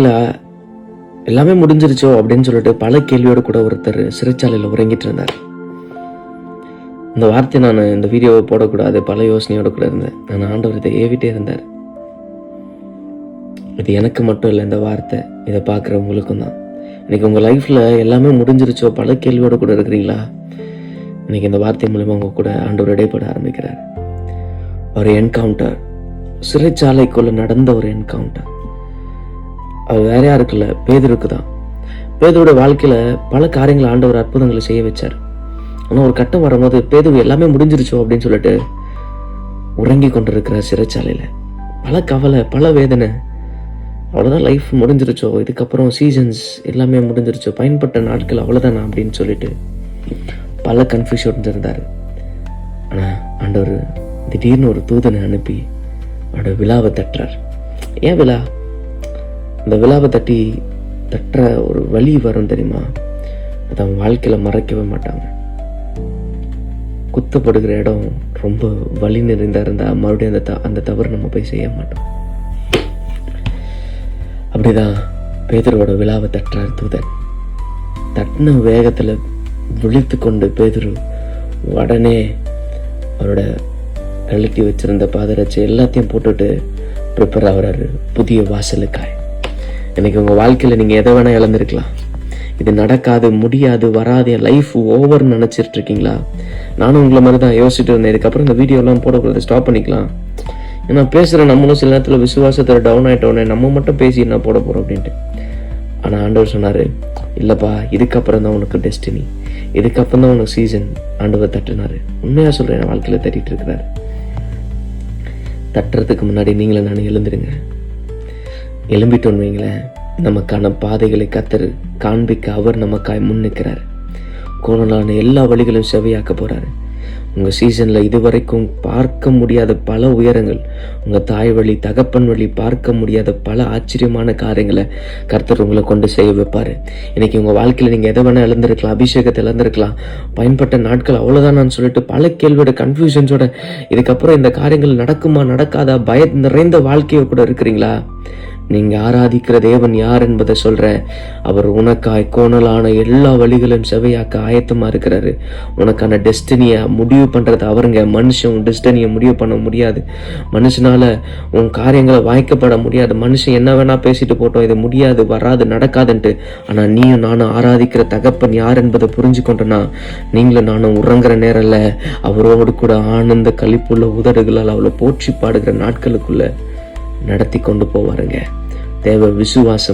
வாழ்க்கையில் எல்லாமே முடிஞ்சிருச்சோ அப்படின்னு சொல்லிட்டு பல கேள்வியோடு கூட ஒருத்தர் சிறைச்சாலையில் உறங்கிட்டு இருந்தார். இந்த வார்த்தை நான் இந்த வீடியோவை போடக்கூடாது, பல யோசனையோடு கூட இருந்தேன். நான் ஆண்டவர் இதை ஏவிட்டே இருந்தார். இது எனக்கு மட்டும் இல்லை, இந்த வார்த்தை இதை பார்க்குறவங்களுக்கும் தான். இன்றைக்கி உங்கள் லைஃப்பில் எல்லாமே முடிஞ்சிருச்சோ, பல கேள்வியோடு கூட இருக்கிறீங்களா? இன்றைக்கி இந்த வார்த்தை மூலமாக உங்கள் கூட ஆண்டவர் இடைப்பட ஆரம்பிக்கிறார். ஒரு என்கவுண்டர், சிறைச்சாலைக்குள்ளே நடந்த ஒரு என்கவுண்டர். அது வேற யாருக்குல்ல, பேதுருக்கு தான். பேதுவோட வாழ்க்கையில் பல காரியங்களை ஆண்டவர் அற்புதங்களை செய்ய வச்சார். ஆனால் ஒரு கட்டம் வரும்போது பேது எல்லாமே முடிஞ்சிருச்சோ அப்படின்னு சொல்லிட்டு உறங்கி கொண்டிருக்கிறார் சிறைச்சாலையில். பல கவலை, பல வேதனை. அவ்வளோதான், லைஃப் முடிஞ்சிருச்சோ, இதுக்கப்புறம் சீசன்ஸ் எல்லாமே முடிஞ்சிருச்சோ, பயன்பட்ட நாட்கள் அவ்வளோதானா அப்படின்னு சொல்லிட்டு பல கன்ஃபியூஷன் இருந்தார். ஆனால் ஆண்டவர் திடீர்னு ஒரு தூதனை அனுப்பி அவனோட விழாவை தட்டுறார். ஏன் விழா? அந்த விழாவை தட்டுற ஒரு வலி வரும் தெரியுமா? அதை அவன் வாழ்க்கையில் மறைக்கவே மாட்டாங்க. குத்தப்படுகிற இடம் ரொம்ப வலி நிறைந்தா இருந்தால் மறுபடியும் அந்த தவறு நம்ம போய் செய்ய மாட்டோம். அப்படிதான் பேதுருவோட விழாவை தட்டுறார் தூதன். தட்டின வேகத்தில் விழித்து கொண்டு பேதுரு உடனே அவரோட கழட்டி வச்சிருந்த பாதரட்சை எல்லாத்தையும் போட்டுட்டு ப்ரிப்பேர் ஆகிறாரு புதிய வாசலுக்காய். இன்னைக்கு உங்கள் வாழ்க்கையில் நீங்கள் எதை வேணால் இழந்திருக்கலாம். இது நடக்காது, முடியாது, வராது, என் லைஃப் ஓவர்னு நினச்சிட்டு இருக்கீங்களா? நானும் உங்களை மாதிரி தான் யோசிச்சுட்டு இருந்தேன். இதுக்கப்புறம் இந்த வீடியோலாம் போடக்கூடாது, ஸ்டாப் பண்ணிக்கலாம். ஏன்னா பேசுகிற நம்மளும் சில நேரத்தில் விசுவாசத்தில் டவுன் ஆகிட்டோன்னே நம்ம மட்டும் பேசி என்ன போட போகிறோம் அப்படின்ட்டு. ஆனால் ஆண்டவர் சொன்னார், இல்லைப்பா, இதுக்கப்புறம் தான் உனக்கு டெஸ்டினி, இதுக்கப்புறம் தான் உனக்கு சீசன். ஆண்டவர் தட்டுனார். உண்மையாக சொல்கிறேன், என் வாழ்க்கையில் தட்டிட்டு இருக்கிறார். தட்டுறதுக்கு முன்னாடி நீங்களே நான் எழுந்துருங்க. எழும்பிட்டோன்னு வைங்களேன், நமக்கான பாதைகளை கத்தர் காண்பிக்க அவர் நமக்காய் முன் நிற்கிறார். கோணலான எல்லா வழிகளும் செவையாக்க போகிறாரு. உங்கள் சீசனில் இதுவரைக்கும் பார்க்க முடியாத பல உயரங்கள், உங்கள் தாய் வழி, தகப்பன் வழி பார்க்க முடியாத பல ஆச்சரியமான காரியங்களை கர்த்தர் உங்களை கொண்டு செய்ய வைப்பார். இன்றைக்கி உங்கள் வாழ்க்கையில் நீங்கள் எதை வேணால் இழந்திருக்கலாம், அபிஷேகத்தை இழந்திருக்கலாம், பயன்பட்ட நாட்கள் அவ்வளோதான் நான் சொல்லிட்டு பல கேள்வியோட கன்ஃபியூஷன்ஸோட இதுக்கப்புறம் இந்த காரியங்கள் நடக்குமா நடக்காதா பய நிறைந்த வாழ்க்கையை கூட இருக்கிறீங்களா? நீங்கள் ஆராதிக்கிற தேவன் யார் என்பதை சொல்கிறேன். அவர் உனக்காய் கோணலான எல்லா வழிகளும் செவையாக்க ஆயத்தமாக இருக்கிறாரு. உனக்கான டெஸ்டினியை முடிவு பண்ணுறது அவருங்க. மனுஷன் உன் டெஸ்டினியை முடிவு பண்ண முடியாது. மனுஷனால் உன் காரியங்களை வாய்க்கப்பட முடியாது. மனுஷன் என்ன வேணால் பேசிட்டு போட்டோம், இது முடியாது, வராது, நடக்காதுன்ட்டு. ஆனால் நீயும் நானும் ஆராதிக்கிற தகப்பன் யார் என்பதை புரிஞ்சு கொண்டனா நீங்களும் நானும் உறங்குற நேரில் அவரோடு கூட ஆனந்த களிப்புள்ள உதடுகளால் அவளை போற்றி பாடுகிற நாட்களுக்குள்ள நடத்தி கொண்டு போவாருங்க. தேவ விசுவாசம்.